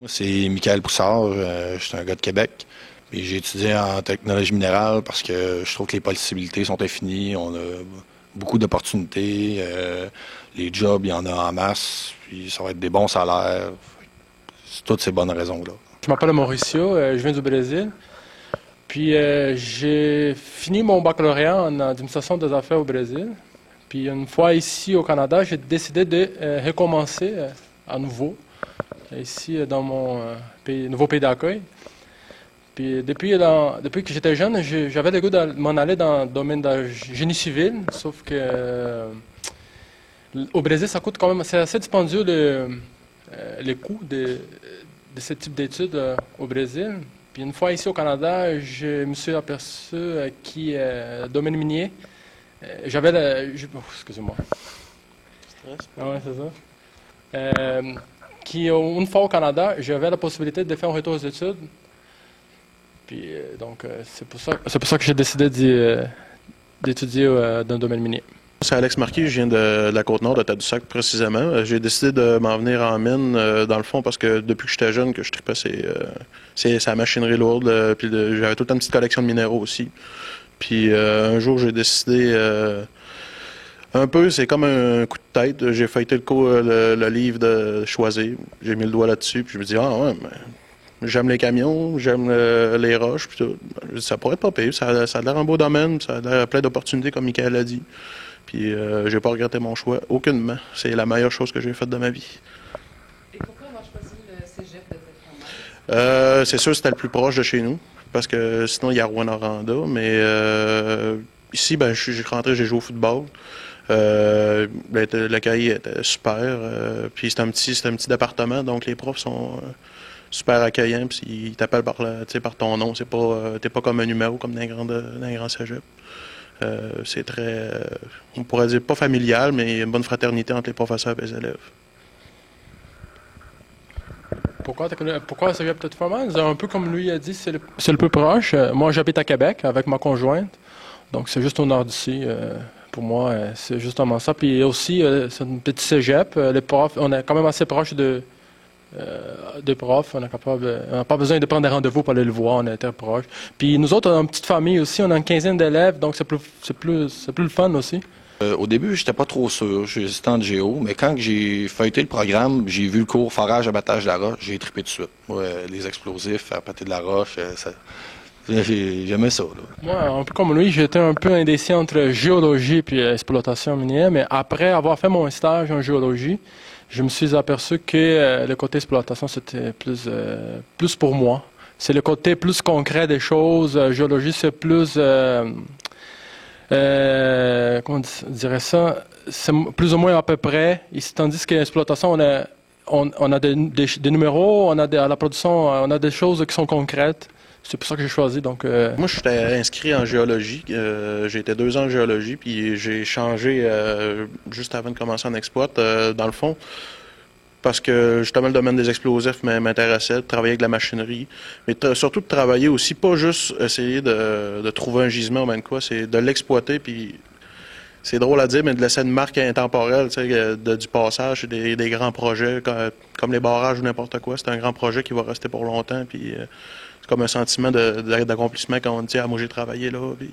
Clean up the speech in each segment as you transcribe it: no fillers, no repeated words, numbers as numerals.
Moi, c'est Michael Poussard, je suis un gars de Québec. Puis j'ai étudié en technologie minérale parce que je trouve que les possibilités sont infinies. On a beaucoup d'opportunités. Les jobs, il y en a en masse. Puis ça va être des bons salaires. C'est toutes ces bonnes raisons-là. Je m'appelle Mauricio, je viens du Brésil. Puis j'ai fini mon baccalauréat en administration des affaires au Brésil. Puis une fois ici au Canada, j'ai décidé de recommencer à nouveau, ici dans mon nouveau pays d'accueil. Puis depuis que j'étais jeune, j'avais le goût de m'en aller dans le domaine de génie civil, sauf que au Brésil, ça coûte quand même, c'est assez dispendieux les coûts de ce type d'études au Brésil. Puis une fois ici au Canada, je me suis aperçu que le domaine minier, j'avais excusez-moi. Ah ouais, c'est ça. Une fois au Canada, j'avais la possibilité de faire un retour aux études. Puis donc, c'est pour ça que j'ai décidé d'étudier dans le domaine minier. C'est Alex Marquis, je viens de la Côte-Nord, de Tadoussac précisément. J'ai décidé de m'en venir en mine, dans le fond, parce que depuis que j'étais jeune, que je tripais, c'est la machinerie lourde, puis j'avais toute une petite collection de minéraux aussi. Puis un jour, j'ai décidé, un peu, c'est comme un coup de tête, j'ai feuilleté le livre de Choisir, j'ai mis le doigt là-dessus, puis je me dis, ah ouais, mais j'aime les camions, j'aime les roches, puis tout. Ça pourrait être pas pire, ça a l'air un beau domaine, ça a l'air plein d'opportunités, comme Michael a dit. Puis j'ai pas regretté mon choix, aucunement. C'est la meilleure chose que j'ai faite de ma vie. Et pourquoi avoir choisi le cégep de Tête-Francmaire? C'est sûr que c'était le plus proche de chez nous, parce que sinon il y a Rouyn-Noranda, mais ici, ben, je suis rentré, j'ai joué au football. L'accueil était super, puis c'est un petit département, donc les profs sont super accueillants, puis ils t'appellent par ton nom, t'es pas comme un numéro comme dans un grand cégep. C'est très, on pourrait dire pas familial, mais il y a une bonne fraternité entre les professeurs et les élèves. Pourquoi le cégep de Tête-Francmaire? Un peu comme lui a dit, c'est le plus proche. Moi, j'habite à Québec avec ma conjointe, donc c'est juste au nord d'ici. Pour moi, c'est justement ça. Puis aussi, c'est un petit cégep. Les profs, on est quand même assez proche des profs. On n'a pas besoin de prendre des rendez-vous pour aller le voir. On est très proche. Puis nous autres, on a une petite famille aussi. On a une quinzaine d'élèves, donc c'est plus le fun aussi. Au début, j'étais pas trop sûr. J'hésitais en géo, mais quand j'ai feuilleté le programme, j'ai vu le cours forage, abattage de la roche, j'ai trippé tout de suite. Moi, les explosifs, faire péter de la roche, j'aimais ça. Là. Moi, un peu comme lui, j'étais un peu indécis entre géologie et exploitation minière, mais après avoir fait mon stage en géologie, je me suis aperçu que le côté exploitation, c'était plus pour moi. C'est le côté plus concret des choses. Géologie, c'est plus... comment on dirait ça? C'est plus ou moins à peu près. Tandis que l'exploitation, on a des numéros, à la production, on a des choses qui sont concrètes. C'est pour ça que j'ai choisi. Donc, Moi, je suis inscrit en géologie. J'ai été 2 ans en géologie, puis j'ai changé juste avant de commencer en exploit, dans le fond, parce que justement le domaine des explosifs m'intéressait, de travailler avec la machinerie, mais surtout de travailler aussi, pas juste essayer de trouver un gisement ou même quoi, c'est de l'exploiter, puis c'est drôle à dire, mais de laisser une marque intemporelle, tu sais, du passage, des grands projets, comme les barrages ou n'importe quoi, c'est un grand projet qui va rester pour longtemps, puis c'est comme un sentiment d'accomplissement quand on dit « Ah, moi j'ai travaillé là, puis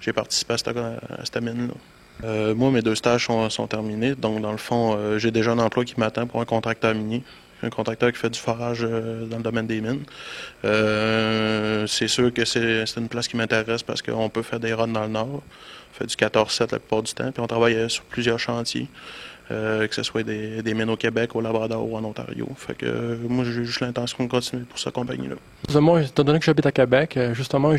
j'ai participé à cette mine-là ». Moi, mes 2 stages sont terminés, donc dans le fond, j'ai déjà un emploi qui m'attend pour un contracteur minier, un contracteur qui fait du forage dans le domaine des mines. C'est sûr que c'est une place qui m'intéresse parce qu'on peut faire des runs dans le nord, on fait du 14-7 la plupart du temps, puis on travaille sur plusieurs chantiers. Que ce soit des mines au Québec, au Labrador ou en Ontario. Fait que moi, j'ai juste l'intention de continuer pour cette compagnie-là. Moi, étant donné que j'habite à Québec, justement,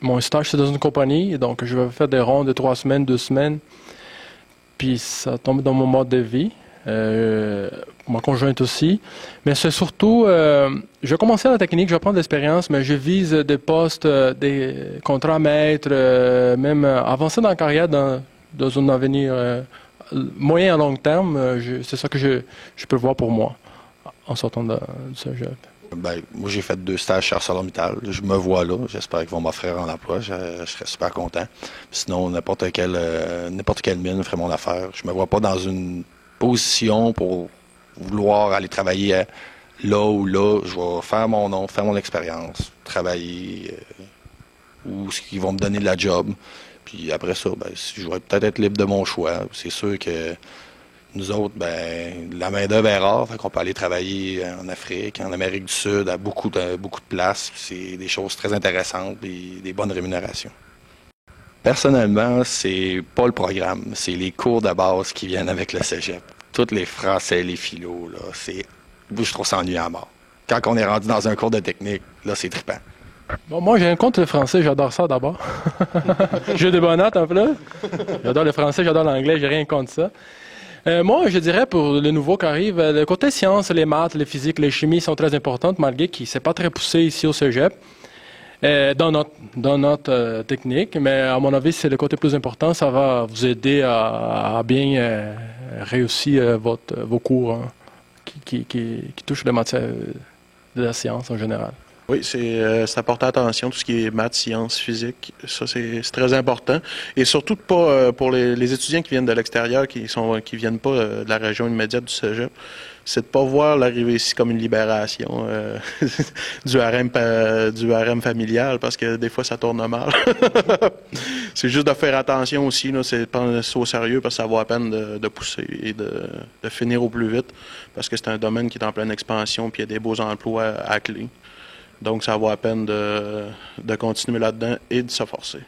mon stage, c'est dans une compagnie, donc je vais faire des rondes de 3 semaines, 2 semaines, puis ça tombe dans mon mode de vie. Ma conjointe aussi. Mais c'est surtout, je vais commencer à la technique, je vais prendre de l'expérience, mais je vise des postes, des contrats maîtres, même avancer dans la carrière dans un avenir moyen à long terme, c'est ça que je peux voir pour moi en sortant du cégep. Ben, moi, j'ai fait 2 stages chez ArcelorMittal. Je me vois là. J'espère qu'ils vont m'offrir un emploi. Je serais super content. Sinon, n'importe quelle mine ferait mon affaire. Je me vois pas dans une position pour vouloir aller travailler là ou là, je vais faire mon nom, faire mon expérience, travailler, ou ce qu'ils vont me donner de la job. Puis après ça, ben, je vais peut-être être libre de mon choix. C'est sûr que nous autres, ben, la main-d'œuvre est rare, fait qu'on peut aller travailler en Afrique, en Amérique du Sud, à beaucoup de places. C'est des choses très intéressantes et des bonnes rémunérations. Personnellement, c'est pas le programme, c'est les cours de base qui viennent avec le cégep. Tous les français, les philos, là, je trouve ça ennuyant à mort. Quand on est rendu dans un cours de technique, là, c'est trippant. Bon, moi, j'ai un contre le français, j'adore ça d'abord. J'ai des bonnes notes en plus. J'adore le français, j'adore l'anglais, j'ai rien contre ça. Moi, je dirais pour le nouveau qui arrive, le côté sciences, les maths, les physiques, les chimies sont très importantes, malgré qu'il ne s'est pas très poussé ici au cégep, dans notre technique. Mais à mon avis, c'est le côté plus important. Ça va vous aider à bien réussir vos cours hein, qui touchent les matières de la science en général. Oui, c'est apporter attention, tout ce qui est maths, sciences, physique, ça c'est très important. Et surtout pas pour les étudiants qui viennent de l'extérieur, qui viennent pas de la région immédiate du cégep, c'est de pas voir l'arrivée ici comme une libération du harem familial, parce que des fois ça tourne mal. C'est juste de faire attention aussi, là, c'est pas ça au sérieux, parce que ça vaut la peine de pousser et de finir au plus vite, parce que c'est un domaine qui est en pleine expansion, puis il y a des beaux emplois à clé. Donc, ça vaut la peine de continuer là-dedans et de se forcer.